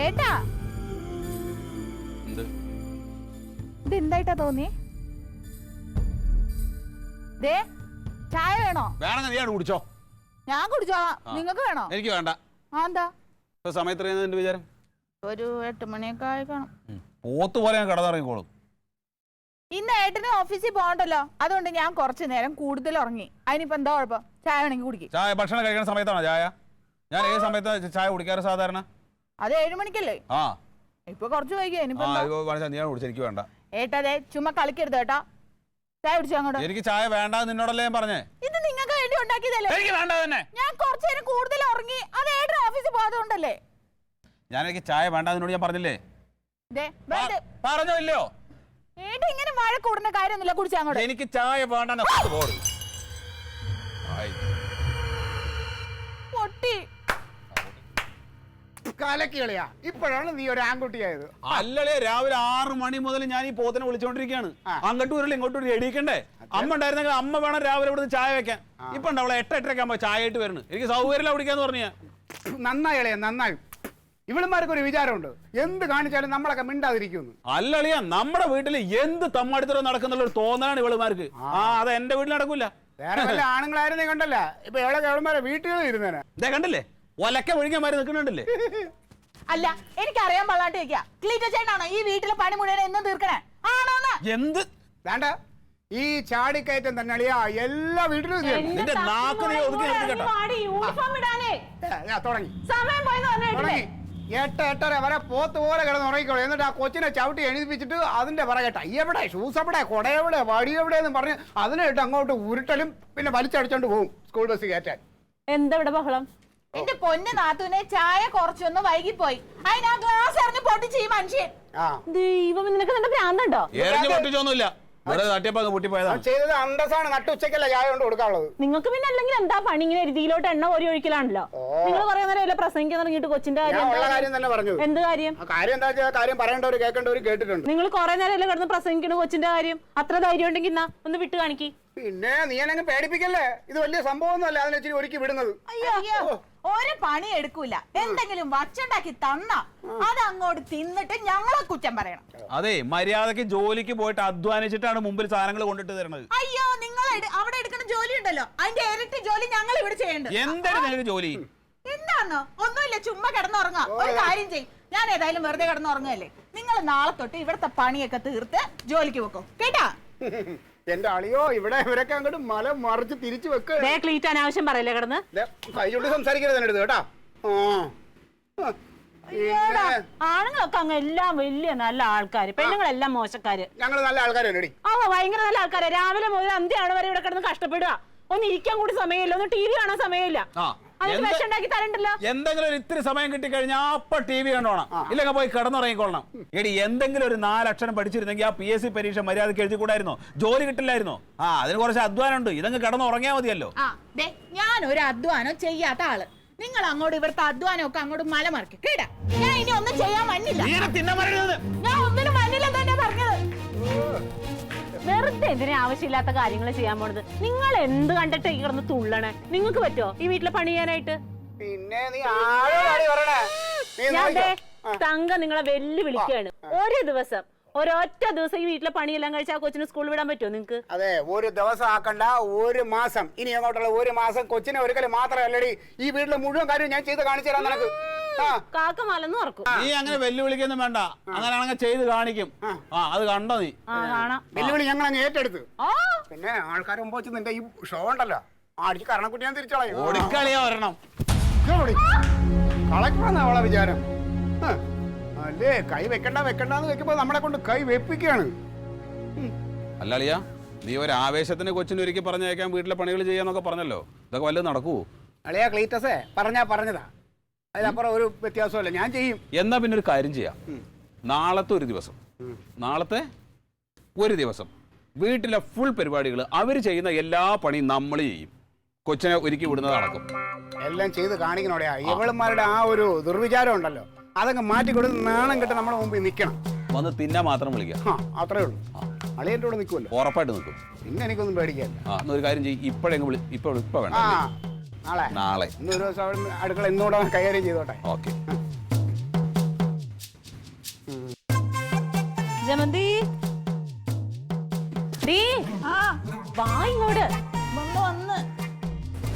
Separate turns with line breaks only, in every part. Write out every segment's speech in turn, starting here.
ഏട്ടാ ഇതെന്തായിട്ടാ തോന്നി? ദേ ചായ വേണോ?
വേണമെങ്കിൽ നീ കുടിച്ചോ.
ഞാൻ കുടിച്ചോളാം. നിങ്ങൾക്ക് വേണോ?
എനിക്ക് വേണ്ട.
എന്താ
സമയത്ത് എന്റെ വിചാരം?
ഒരു 8 മണിയൊക്കെ ആയി കാണും.
പോത്ത് പോലെ ഞാൻ കിടന്നിറങ്ങിക്കോളും.
ഇന്ന് ഏട്ടന് ഓഫീസിൽ പോകണ്ടല്ലോ, അതുകൊണ്ട് ഞാൻ കുറച്ചു നേരം കൂടുതൽ ഉറങ്ങി. അതിനിപ്പോ എന്താ കുഴപ്പം? ചായ വേണമെങ്കിൽ കുടിക്കും.
ചായ ഭക്ഷണം കഴിക്കുന്ന സമയത്താണോ ചായ? ഞാൻ ഏത് സമയത്ത് ചായ കുടിക്കാറ് സാധാരണ?
അത് 7 മണിക്കല്ലേ?
ആ
ഇപ്പൊ കുറച്ച് വൈകി.
എനിക്ക് വേണ്ട.
ഏട്ടതെ ചുമ്മാ കളിക്കരുത് ഏട്ടാ. ചായ കുടിച്ചോ അങ്ങോട്ട്.
എനിക്ക് ചായ വേണ്ട നിന്നോടല്ലേ ഞാൻ പറഞ്ഞേ.
ഇത് നിങ്ങൾക്ക് വേണ്ടി ഉണ്ടാക്കിയതല്ലേ?
എനിക്ക് വേണ്ട തന്നെ.
ഞാൻ കുറച്ചു നേരം കൂടുതൽ ഉറങ്ങി. അത് ഏട്ടൻ ഓഫീസിൽ പോകാതുകൊണ്ടല്ലേ?
എനിക്ക് ചായ വേണ്ട നിന്നോട് ഞാൻ പറഞ്ഞില്ലേ? പറഞ്ഞോ ഇല്ലയോ?
ഏട്ടാ ഇങ്ങനെ മഴ കൂടുന്ന കാര്യമൊന്നുമില്ല. കുടിച്ചാ അങ്ങോട്ട്.
എനിക്ക് ചായ വേണ്ട.
പൊട്ടി കലക്കിളിയാ. ഇപ്പോഴാണ് നീ ഒരു ആൺകുട്ടിയായത്.
അല്ലല്ലേ, രാവിലെ 6 മണി മുതൽ ഞാൻ ഈ പോത്തിനെ വിളിച്ചോണ്ടിരിക്കുകയാണ്. അങ്ങോട്ട് വരില്ല ഇങ്ങോട്ട് വരില്ല എണീക്കണ്ടേ? അമ്മ ഉണ്ടായിരുന്നെങ്കിൽ അമ്മ വേണം രാവിലെ ഇവിടുന്ന് ചായ വെക്കാൻ. ഇപ്പൊ ഉണ്ട് അവളെ 8-8:30 ആകുമ്പോ ചായ ആയിട്ട് വരുന്നു. എനിക്ക് സൗകര്യം കുടിക്കാന്ന് പറഞ്ഞാ.
നന്നായി ഇളയാ, നന്നായി. ഇവളുമാർക്ക് ഒരു വിചാരമുണ്ട്, എന്ത് കാണിച്ചാലും നമ്മളൊക്കെ മിണ്ടാതിരിക്കുന്നു.
അല്ലളിയാ, നമ്മുടെ വീട്ടിൽ എന്ത് തമ്മാടിത്തരം നടക്കുന്നുള്ള ഒരു തോന്നലാണ് ഇവളുമാർക്ക്. അത് എന്റെ വീട്ടിൽ നടക്കൂല.
വേറെ വല്ല ആണുങ്ങളായിരുന്നേ കണ്ടല്ല, ഇപ്പൊ എവളുമാരെ വീട്ടിൽ ഇരുന്നേനെ.
ഇതേ കണ്ടില്ലേ, ഒലക്ക ഒഴിഞ്ഞമാര് നിൽക്കുന്നുണ്ടല്ലേ.
അല്ല, എനിക്കറിയാൻ പാടാണ്ട് ചോദിക്കാം, ക്ലീറ്റോ ചേട്ടനാണോ ഈ വീട്ടിലെ പണി മുഴുവൻ എന്നും തീർക്കണേ? ആണോന്ന്?
എന്ത്
വേണ്ട, ഈ ചാടിക്കയറ്റം തന്നെ അളിയാ എല്ലാ വീട്ടിലും തുടങ്ങി. തുടങ്ങി 8-8:30 വരെ പോത്ത് പോലെ കിടന്ന് ഉറങ്ങിക്കോളൂ. എന്നിട്ട് ആ കൊച്ചിനെ ചവിട്ടി എഴുതിപ്പിച്ചിട്ട് അതിന്റെ പറയട്ടെ എവിടെ ഷൂസ് എവിടെ കൊടയെവിടെ വടി എവിടെയെന്ന് പറഞ്ഞ് അതിനായിട്ട് അങ്ങോട്ട് ഉരുട്ടലും പിന്നെ വലിച്ചടിച്ചോണ്ട് പോകും സ്കൂൾ ബസ് കയറ്റാൻ.
എന്താ ഇവിടെ ബഹളം? എന്റെ പൊന്ന് നാത്തൂനെ, ചായ കുറച്ചൊന്ന് വൈകിപ്പോയി. അതിനാ ഗ്ലാസ് എറിഞ്ഞ് പൊട്ടിച്ച് ഈ മനുഷ്യൻ. ദൈവം, നിനക്ക് നിന്റെ ഭ്രാന്തണ്ടോ?
പൊട്ടിച്ചൊന്നുമില്ല,
ചെയ്തത് അന്തസ്സാണ്. നട്ടുച്ചക്കല്ല ചായ കൊണ്ട് കൊടുക്കാനുള്ളത്.
നിങ്ങൾക്ക് പിന്നെ അല്ലെങ്കിൽ എന്താ പണി? ഇങ്ങനെ രീതിയിലോട്ട് എണ്ണ കോരി ഒഴിക്കലാണല്ലോ. നിങ്ങൾ കുറെ നേരം പ്രസംഗിക്കാൻ തുടങ്ങിയിട്ട് കൊച്ചിന്റെ
കാര്യം തന്നെ പറഞ്ഞു.
എന്ത് കാര്യം?
കാര്യം എന്താ വെച്ചാൽ കാര്യം പറയേണ്ടവര് കേൾക്കേണ്ടവര് കേട്ടിട്ടുണ്ട്.
നിങ്ങൾ കുറെ നേരം കിടന്ന് പ്രസംഗിക്കണ കൊച്ചിന്റെ കാര്യം. അത്ര ധൈര്യം ഉണ്ടെങ്കിൽ ഒന്ന് വിട്ട് കാണിക്കി.
പിന്നെ നീ എന്നെ പേടിപ്പിക്കല്ലേ, ഇത് വലിയ സംഭവമൊന്നുമല്ല അതിനെ ഇച്ചിരി ഒരുക്കി വിടുന്നത്.
അയ്യോ, ഒരു പണി എടുക്കൂല. എന്തെങ്കിലും വച്ചുണ്ടാക്കി തന്ന അത് അങ്ങോട്ട് തിന്നിട്ട് ഞങ്ങളെ കുറ്റം പറയണം.
അതെ, മര്യാദക്ക് ജോലിക്ക് പോയിട്ട് അധ്വാനിച്ചിട്ടാണ് മുമ്പിൽ സാധനങ്ങൾ കൊണ്ടിട്ട് തരുന്നത്.
അയ്യോ, നിങ്ങൾ അവിടെ എടുക്കുന്ന ജോലി ഉണ്ടല്ലോ, അതിന്റെ ഇരട്ടി ജോലി ഞങ്ങൾ ഇവിടെ ചെയ്യേണ്ടത്.
എന്താണ് നിനക്ക് ജോലി?
എന്താന്നോ? ഒന്നുമില്ല, ചുമ്മാ കിടന്നുറങ്ങാ. ഒരു കാര്യം ചെയ്യും, ഞാൻ ഏതായാലും വെറുതെ കിടന്നുറങ്ങല്ലേ. നിങ്ങൾ നാളെ തൊട്ട് ഇവിടുത്തെ പണിയൊക്കെ തീർത്ത് ജോലിക്ക് വെക്കും, കേട്ടാ?
എന്റെ അളിയോ, ഇവിടെ ഇവരൊക്കെ അങ്ങോട്ട് മല മറിച്ച് തിരിച്ചു വെക്ക.
അനാവശ്യം പറയല്ലേ കിടന്ന്.
കൈകൊണ്ട് സംസാരിക്കരുത് എന്നെ കേട്ടാ.
ആണുങ്ങളൊക്കെ അങ്ങ് എല്ലാം വലിയ നല്ല ആൾക്കാര്, പെണ്ണുങ്ങളെല്ലാം മോശക്കാര്.
ഞങ്ങൾ നല്ല ആൾക്കാരല്ലേ?
ഭയങ്കര നല്ല ആൾക്കാര്. രാവിലെ മുതൽ അന്ത്യാണ് വരെ ഇവിടെ കിടന്ന് കഷ്ടപ്പെടുക. ഒന്ന് ഇരിക്കാൻ കൂടി സമയമില്ല, ഒന്ന് ടി വി കാണാൻ സമയമില്ല.
എന്തെങ്കിലും ഒരു ഇത്തിരി സമയം കിട്ടിക്കഴിഞ്ഞാൽ അപ്പൊ ടി വി കണ്ടോണം, ഇല്ലെങ്കിൽ പോയി കിടന്നുറങ്ങിക്കൊള്ളണം. എടി, എന്തെങ്കിലും ഒരു 4 അക്ഷരം പഠിച്ചിരുന്നെങ്കിൽ ആ PSC പരീക്ഷ മര്യാദക്ക് എഴുതി കൂടായിരുന്നോ? ജോലി കിട്ടില്ലായിരുന്നോ? അതിന് കുറച്ച് അധ്വാനം ഉണ്ട്. ഇതങ്ങ് കിടന്നുറങ്ങിയാൽ മതിയല്ലോ.
ഞാൻ ഒരു അധ്വാനം ചെയ്യാത്ത ആള്. നിങ്ങൾ അങ്ങോട്ട് ഇവിടുത്തെ അധ്വാനം ഒക്കെ അങ്ങോട്ട് മലമറിക്കും, കേട്ടാ? ഞാൻ ഇനി ഒന്നും ചെയ്യാൻ മണ്ണില്ല. ഞാൻ ഒന്നിനും മണ്ണില്ല തന്നെ പറഞ്ഞത്. വെറുതെ എന്തിനാ ആവശ്യമില്ലാത്ത കാര്യങ്ങൾ ചെയ്യാൻ പോണത്? നിങ്ങൾ എന്ത് കണ്ടിട്ട് ഈ കിടന്ന് തുള്ളണേ? നിങ്ങൾക്ക് പറ്റോ ഈ വീട്ടിലെ പണി ചെയ്യാനായിട്ട്?
പിന്നെ
തങ്ക നിങ്ങളെ വെല്ലുവിളിക്കാണ്. ഒരൊറ്റ ദിവസം ഈ വീട്ടിലെ പണിയെല്ലാം കഴിച്ച് ആ കൊച്ചിന് സ്കൂളിൽ വിടാൻ പറ്റുമോ നിങ്ങൾക്ക്?
അതെ, ഒരു ദിവസം ആക്കണ്ട, ഒരു മാസം. ഇനി അങ്ങോട്ടുള്ള ഒരു മാസം കൊച്ചിനെ ഒരിക്കലും മാത്രമല്ലടി ഈ വീട്ടിലെ മുഴുവൻ കാര്യം ഞാൻ ചെയ്ത് കാണിച്ചു തരാം നിനക്ക്.
കാക്ക മലന്ന് ഉറക്കും.
നീ അങ്ങനെ വെല്ലുവിളിക്കൊന്നും വേണ്ട, അങ്ങനെയാണെങ്കിൽ ചെയ്ത് കാണിക്കും. അത് കണ്ടോ നീ?
വെല്ലുവിളി ഞങ്ങൾ അങ്ങ് ഏറ്റെടുത്ത്. പിന്നെ ആൾക്കാർ മുമ്പ് വെച്ച് നിന്റെ ഈ ഷോ ഉണ്ടല്ലോ, അടിച്ച് കരണക്കുട്ടി ഞാൻ തിരിച്ചളയും.
ഓടിക്കളിയാ വരണം.
കളക്ടറാണ് അവളെ വിചാരം. അല്ലേ, കൈ വെക്കണ്ടെന്ന് വെക്കുമ്പോ നമ്മളെ കൊണ്ട് കൈ വെപ്പിക്കാണ്.
അല്ലളിയാ, നീ ഒരു ആവേശത്തിന് കൊച്ചിന് ഒരുക്കി പറഞ്ഞേക്കാൻ വീട്ടിലെ പണികൾ ചെയ്യാന്നൊക്കെ പറഞ്ഞല്ലോ. ഇതൊക്കെ വല്ലതും നടക്കുവോ?
അളിയാ ക്ലീറ്റസേ, പറഞ്ഞതാ. അതിനപ്പുറം ഒരു വ്യത്യാസമല്ല, ഞാൻ ചെയ്യും.
എന്നാ പിന്നെ ഒരു കാര്യം ചെയ്യാം. നാളത്തെ ഒരു ദിവസം വീട്ടിലെ ഫുൾ പരിപാടികൾ അവര് ചെയ്യുന്ന എല്ലാ പണിയും നമ്മൾ ചെയ്യും. കൊച്ചിനെ ഒരുക്കി വിടുന്നത് നടക്കും.
എല്ലാം ചെയ്ത് കാണിക്കണോടെയാ. ഇവളുമാരുടെ ആ ഒരു ദുർവിചാരം ഉണ്ടല്ലോ, അതങ്ങ് മാറ്റി കൊടുത്ത് നാണം കെട്ട് നമ്മുടെ മുമ്പിൽ നിൽക്കണം.
വന്ന് തിന്നാൻ മാത്രം വിളിക്കാം.
അത്രേ ഉള്ളൂ. അളിയൻ്റെ കൂടെ നിൽക്കുമല്ലോ,
ഉറപ്പായിട്ട് നിൽക്കും.
പിന്നെ എനിക്കൊന്നും പേടിക്കാനില്ല.
ഒരു കാര്യം ചെയ്യും, ഇപ്പൊ വേണ്ട, നാളെ
ഇന്നൊരു ദിവസം അടുക്കള ഇന്നോടെ കൈകാര്യം ചെയ്തോട്ടെ.
ഓക്കെ.
ജയമന്തി വാ ഇങ്ങോട്ട്. വന്ന്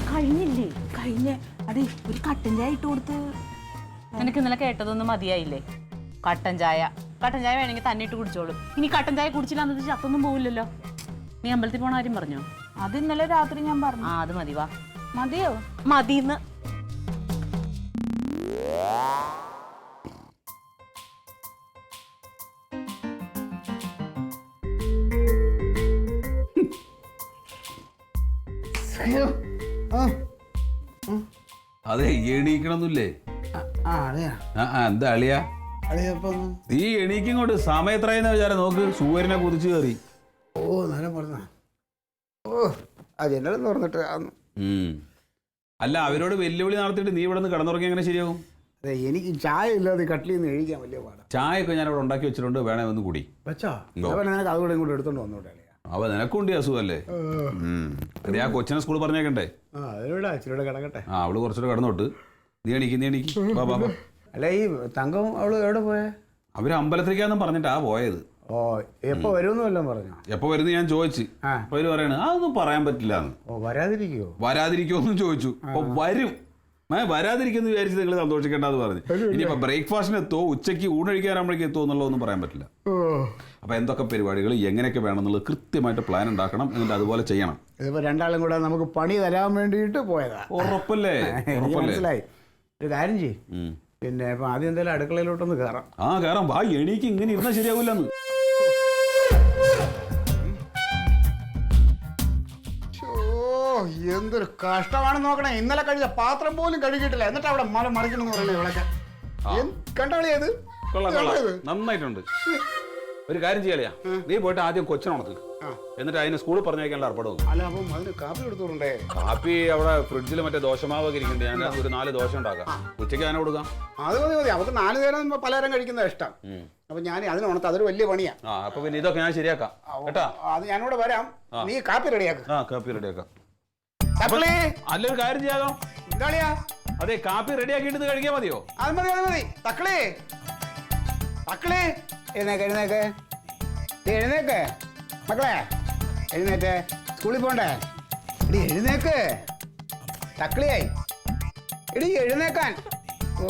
കഴിഞ്ഞില്ലേ? കഴിഞ്ഞ അതെ ഒരു കട്ടൻ ചായ ഇട്ട് കൊടുത്ത്.
നിനക്ക് ഇന്നലെ കേട്ടതൊന്നും മതിയായില്ലേ? കട്ടൻ ചായ വേണമെങ്കിൽ തന്നെ ഇട്ട് കുടിച്ചോളൂ. ഇനി കട്ടൻ ചായ കുടിച്ചില്ല എന്നത് ചത്തൊന്നും പോവില്ലല്ലോ. നീ അമ്പലത്തിൽ പോണ കാര്യം പറഞ്ഞോ?
അത് ഇന്നലെ രാത്രി ഞാൻ പറഞ്ഞു.
ആ അത് മതി. വാ.
മതിയോ?
മതിന്ന്.
അതെ എണീക്കണമെന്നില്ലേ? എന്താ അളിയാ നീ എണീക്കിങ്ങോട്ട്? സമയം എത്രയെന്ന വിചാരം നോക്ക്. സൂര്യനെ കുതിച്ചു കയറി.
ഓ നേരം പറഞ്ഞ ഓ അത് എന്നാലും തുറന്നിട്ട്.
അല്ല അവരോട് വെല്ലുവിളി നടത്തിയിട്ട് നീ ഇവിടെ നിന്ന് കിടന്നുറങ്ങി എങ്ങനെ ശരിയാകും?
അതെ എനിക്ക് ചായ ഇല്ലാതെ കട്ടിലിൽ നിന്ന് എഴുതിക്കാൻ വലിയ പാടാ.
ചായയൊക്കെ ഞാൻ ഇവിടെ ഉണ്ടാക്കി വെച്ചിട്ടുണ്ട്, വേണേ ഒന്ന് കൂടി
വെച്ചോ. നിനക്ക് അതുകൂടെ ഇങ്ങോട്ട് എടുത്തോണ്ട് വന്നോട്ടെ.
അവ നിനക്കുണ്ട് അസുഖല്ലേ? അതെ ആ കൊച്ചിനെ സ്കൂൾ പറഞ്ഞേക്കണ്ടേ?
അച്ഛനോട് കിടക്കട്ടെ.
ആ അവള് കുറച്ചുകൂടെ കിടന്നോട്ട്. നീ എണീക്ക്.
അല്ല ഈ തങ്കം അവള് എവിടെ പോയേ?
അവര് അമ്പലത്തിലേക്കാന്നും പറഞ്ഞിട്ടാ പോയത്.
ഓ എപ്പോ വരുമെന്ന് വല്ലതും പറഞ്ഞു?
എപ്പോ വരുന്നു ഞാൻ ചോദിച്ചു. അപ്പൊ അവര് പറയണ അതൊന്നും പറയാൻ പറ്റില്ല.
ഓ
വരാതിരിക്കുമോന്നും ചോദിച്ചു. അപ്പൊ വരും. വരാതിരിക്കുന്നു വിചാരിച്ച് നിങ്ങൾ സന്തോഷിക്കേണ്ടെന്ന് പറഞ്ഞു. ഇനിയിപ്പോ ബ്രേക്ക്ഫാസ്റ്റിന് എത്തുമോ ഉച്ചയ്ക്ക് ഊണഴിക്കാറാകുമ്പോഴേക്ക് എത്തുമോ എന്നുള്ളതൊന്നും പറയാൻ പറ്റില്ല. അപ്പൊ എന്തൊക്കെ പരിപാടികൾ എങ്ങനെയൊക്കെ വേണം എന്നുള്ളത് കൃത്യമായിട്ട് പ്ലാൻ ഉണ്ടാക്കണം. എന്നിട്ട് അതുപോലെ ചെയ്യണം.
ഇതിപ്പോ രണ്ടാളും കൂടെ നമുക്ക് പണി തരാൻ വേണ്ടിയിട്ട് പോയതാ.
ഉറപ്പല്ലേ?
മനസ്സിലായി. ഒരു കാര്യം ചെയ്യും പിന്നെ ഇപ്പൊ ആദ്യം എന്തായാലും അടുക്കളയിലോട്ടൊന്ന് കയറാം.
കയറാം. വാ എണീക്ക്. ഇങ്ങനെ ഇരുന്നാൽ ശരിയാവില്ലെന്ന്.
എന്തൊരു കഷ്ടമാണെന്ന് നോക്കണേ. ഇന്നലെ കഴിച്ച പാത്രം പോലും കഴുകിയിട്ടില്ല. എന്നിട്ട് അവിടെ മറിക്കണം എന്ന് പറയുന്നത് ഇവിടെയൊക്കെ കണ്ടാളിയത്
നന്നായിട്ടുണ്ട്. ഒരു കാര്യം ചെയ്യാളിയാ, നീ പോയിട്ട് ആദ്യം കൊച്ചിനുണക്ക്. എന്നിട്ട് അതിന് സ്കൂളിൽ പറഞ്ഞേക്കാനുള്ള ഏർപ്പാട് നോക്കും.
അല്ല അപ്പം അതിന് കാപ്പി കൊടുത്തോണ്ടേ?
കാപ്പി അവിടെ ഫ്രിഡ്ജിൽ മറ്റേ ദോശമാവൊക്കെ ഇരിക്കണ്ടേ? ഞാൻ ഒരു 4 ദോശ ഉണ്ടാക്കാം. ഉച്ചയ്ക്ക് അതിനെ കൊടുക്കാം.
അത് മതി. നമുക്ക് 4 നേരം പലഹാരം കഴിക്കുന്നത് ഇഷ്ടം. അപ്പൊ ഞാൻ അതിന് ഉണത്ത് അതൊരു വലിയ പണിയാ.
അപ്പൊ പിന്നെ ഇതൊക്കെ ഞാൻ ശരിയാക്കാം കേട്ടാ.
അത് ഞാനിവിടെ വരാം. നീ കാപ്പി റെഡിയാക്കാം.
കാപ്പി റെഡിയാക്കാം. അല്ലൊരു കാര്യം ചെയ്യാം.
എന്താളിയാ?
അതെ കാപ്പി റെഡിയാക്കിയിട്ട് കഴിക്കാൻ മതിയോ?
അത് മതി. തക്കളേ എഴുന്നേക്ക് മക്കളെ, എഴുന്നേറ്റ്. സ്കൂളിൽ പോണ്ടേ? എടി എഴുന്നേക്ക്. തക്കളിയായി എടി എഴുന്നേക്കാൻ. ഓ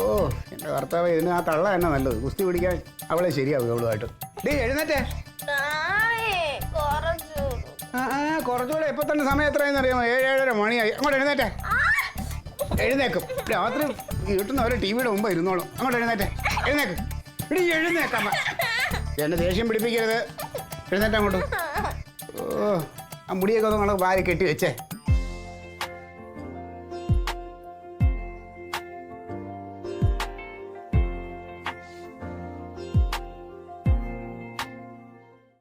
എന്റെ ഭർത്താവ്, ഇതിന് ആ തള്ള തന്നെ നല്ലത്. കുസ്തി പിടിക്കാൻ അവളെ ശരിയാവും അവളുമായിട്ട്. ഡി എഴുന്നേറ്റേ. കുറച്ചുകൂടെ. ഇപ്പൊ തന്നെ സമയം എത്രയെന്ന് അറിയാമോ? 7-7:30 മണിയായി. അങ്ങോട്ട് എഴുന്നേറ്റേ. എഴുന്നേക്കും. രാത്രി കിട്ടുന്നവരെ ടിവിയുടെ മുമ്പ് ഇരുന്നോളും. അങ്ങോട്ട് എഴുന്നേറ്റേ. എഴുന്നേക്ക്. ഇടി എഴുന്നേക്കാം. എന്നെ ദേഷ്യം പിടിപ്പിക്കരുത്. എഴുന്നേറ്റ് അങ്ങോട്ട്. ഓ ആ മുടിയൊക്കെ ഒന്ന് വാരി കെട്ടി വെച്ചേ.